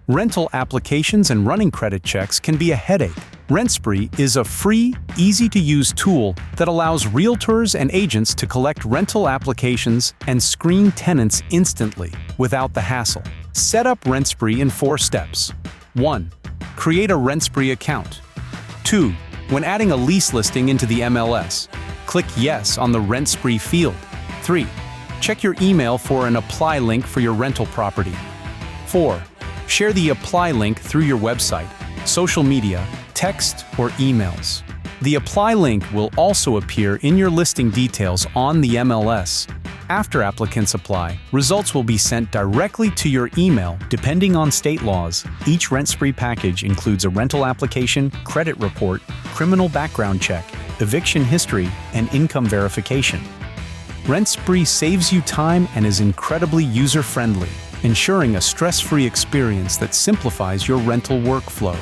Rental applications and running credit checks can be a headache. RentSpree is a free, easy-to-use tool that allows realtors and agents to collect rental applications and screen tenants instantly, without the hassle. Set up RentSpree in 4 steps. 1. Create a RentSpree account. 2. When adding a lease listing into the MLS, click Yes on the RentSpree field. 3. Check your email for an apply link for your rental property. 4. Share the apply link through your website, social media, text, or emails. The apply link will also appear in your listing details on the MLS. After applicants apply, results will be sent directly to your email. Depending on state laws, each RentSpree package includes a rental application, credit report, criminal background check, eviction history, and income verification. RentSpree saves you time and is incredibly user-friendly, ensuring a stress-free experience that simplifies your rental workflow.